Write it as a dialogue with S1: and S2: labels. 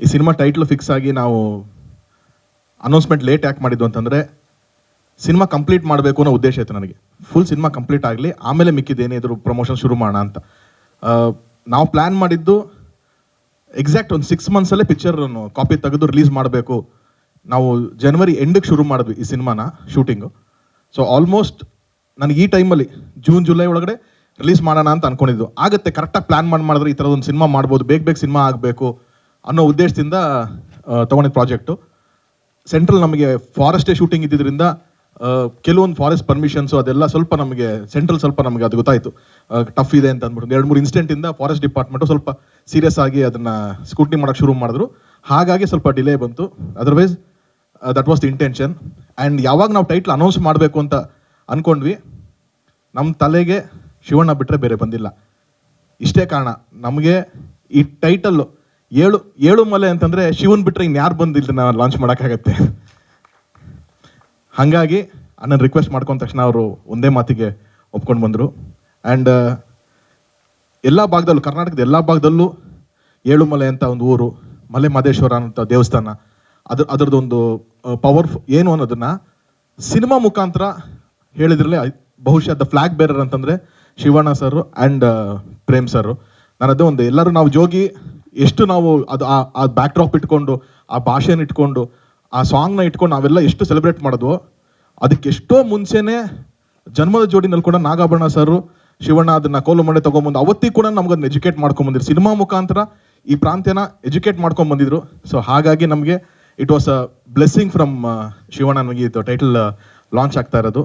S1: ಈ cinema title fix ಆಗಿ ನಾವು ಅನೌನ್ಸ್ಮೆಂಟ್ ಲೇಟ್ ಯಾಕೆ ಮಾಡಿದ್ದು ಅಂತಂದರೆ, ಸಿನಿಮಾ ಕಂಪ್ಲೀಟ್ ಮಾಡಬೇಕು ಅನ್ನೋ ಉದ್ದೇಶ ಇತ್ತು ನನಗೆ. ಫುಲ್ ಸಿನಿಮಾ ಕಂಪ್ಲೀಟ್ ಆಗಲಿ, ಆಮೇಲೆ ಮಿಕ್ಕಿದ್ದೇನೇ ಇದ್ರು ಪ್ರಮೋಷನ್ ಶುರು ಮಾಡೋಣ ಅಂತ. ನಾವು ಪ್ಲ್ಯಾನ್ ಮಾಡಿದ್ದು ಎಕ್ಸಾಕ್ಟ್ ಒಂದು 6 ಮಂತ್ಸಲ್ಲೇ ಪಿಕ್ಚರನ್ನು ಕಾಪಿ ತೆಗೆದು ರಿಲೀಸ್ ಮಾಡಬೇಕು. ನಾವು ಜನವರಿ ಎಂಡಿಗೆ ಶುರು ಮಾಡಿದ್ವಿ ಈ ಸಿನಿಮಾನ ಶೂಟಿಂಗು. ಸೊ ಆಲ್ಮೋಸ್ಟ್ ನನಗೆ ಈ ಟೈಮಲ್ಲಿ ಜೂನ್ ಜುಲೈ ಒಳಗಡೆ ರಿಲೀಸ್ ಮಾಡೋಣ ಅಂತ ಅಂದ್ಕೊಂಡಿದ್ದು. ಆಗುತ್ತೆ, ಕರೆಕ್ಟಾಗಿ ಪ್ಲ್ಯಾನ್ ಮಾಡಿದ್ರೆ ಈ ಥರದೊಂದು ಸಿನಿಮಾ ಮಾಡ್ಬೋದು, ಬೇಗ ಸಿನಿಮಾ ಆಗಬೇಕು ಅನ್ನೋ ಉದ್ದೇಶದಿಂದ ತೊಗೊಂಡಿದ್ದ ಪ್ರಾಜೆಕ್ಟು. ಸೆಂಟ್ರಲ್ ನಮಗೆ ಫಾರೆಸ್ಟೇ ಶೂಟಿಂಗ್ ಇದ್ದಿದ್ದರಿಂದ ಕೆಲವೊಂದು ಫಾರೆಸ್ಟ್ ಪರ್ಮಿಷನ್ಸು ಅದೆಲ್ಲ ಸ್ವಲ್ಪ ನಮಗೆ ಸೆಂಟ್ರಲ್ ಸ್ವಲ್ಪ ನಮಗೆ ಅದು ಗೊತ್ತಾಯಿತು ಟಫ್ ಇದೆ ಅಂತ ಅಂದ್ಬಿಟ್ಟು 2-3 ಇನ್ಸಿಡೆಂಟಿಂದ ಫಾರೆಸ್ಟ್ ಡಿಪಾರ್ಟ್ಮೆಂಟು ಸ್ವಲ್ಪ ಸೀರಿಯಸ್ ಆಗಿ ಅದನ್ನು ಸ್ಕ್ರೂಟ್ನಿ ಮಾಡೋಕ್ಕೆ ಶುರು ಮಾಡಿದ್ರು. ಹಾಗಾಗಿ ಸ್ವಲ್ಪ ಡಿಲೇ ಬಂತು. Otherwise that was the intention. And ಯಾವಾಗ ನಾವು ಟೈಟ್ಲ್ ಅನೌನ್ಸ್ ಮಾಡಬೇಕು ಅಂತ ಅಂದ್ಕೊಂಡ್ವಿ, ನಮ್ಮ ತಲೆಗೆ ಶಿವಣ್ಣ ಬಿಟ್ಟರೆ ಬೇರೆ ಬಂದಿಲ್ಲ. ಇಷ್ಟೇ ಕಾರಣ, ನಮಗೆ ಈ ಟೈಟಲ್ಲು ಏಳು ಮಲೆ ಅಂತಂದರೆ ಶಿವನ್ ಬಿಟ್ಟರೆ ಇನ್ಯಾರು ಬಂದಿಲ್ಲ ನಾವು ಲಾಂಚ್ ಮಾಡೋಕ್ಕಾಗತ್ತೆ. ಹಾಗಾಗಿ ನನ್ನ ರಿಕ್ವೆಸ್ಟ್ ಮಾಡ್ಕೊಂಡ ತಕ್ಷಣ ಅವರು ಒಂದೇ ಮಾತಿಗೆ ಒಪ್ಕೊಂಡು ಬಂದರು. ಆ್ಯಂಡ್ ಎಲ್ಲ ಭಾಗದಲ್ಲೂ, ಕರ್ನಾಟಕದ ಎಲ್ಲ ಭಾಗದಲ್ಲೂ ಏಳುಮಲೆ ಅಂತ ಒಂದು ಊರು, ಮಲೆ ಮಹದೇಶ್ವರ ಅಂತ ದೇವಸ್ಥಾನ, ಅದರದ್ದೊಂದು ಪವರ್ ಏನು ಅನ್ನೋದನ್ನು ಸಿನಿಮಾ ಮುಖಾಂತರ ಹೇಳಿದ್ರಲ್ಲೇ ಬಹುಶಃ ದ ಫ್ಲ್ಯಾಗ್ ಬೇರರ್ ಅಂತಂದರೆ Shivanna sir and Prem sir. ನಾನದೇ ಒಂದು ಎಲ್ಲರೂ ನಾವು ಜೋಗಿ ಎಷ್ಟು ನಾವು ಅದು ಆ ಬ್ಯಾಕ್ ಡ್ರಾಪ್ ಇಟ್ಕೊಂಡು, ಆ ಭಾಷೆನ ಇಟ್ಕೊಂಡು, ಆ ಸಾಂಗ್ನ ಇಟ್ಕೊಂಡು ನಾವೆಲ್ಲ ಎಷ್ಟು ಸೆಲೆಬ್ರೇಟ್ ಮಾಡಿದ್ವೋ, ಅದಕ್ಕೆ ಎಷ್ಟೋ ಮುಂಚೆನೇ ಜನ್ಮದ ಜೋಡಿನಲ್ಲಿ ಕೂಡ ನಾಗಾಭರಣ ಸರ್ ಶಿವಣ್ಣ ಅದನ್ನು ಕೋಲು ಮಂಡೆ ತೊಗೊಂಬಂದು ಅವತ್ತಿಗೆ ಕೂಡ ನಮ್ಗದನ್ನ ಎಜುಕೇಟ್ ಮಾಡ್ಕೊಂಬಂದಿದ್ರು. ಸಿನಿಮಾ ಮುಖಾಂತರ ಈ ಪ್ರಾಂತ್ಯನ ಎಜುಕೇಟ್ ಮಾಡ್ಕೊಂಬಂದಿದ್ರು. ಸೊ ಹಾಗಾಗಿ ನಮಗೆ it was a blessing from Shivanna. ನಮಗೆ ಇದು ಟೈಟಲ್ ಲಾಂಚ್ ಆಗ್ತಾ ಇರೋದು.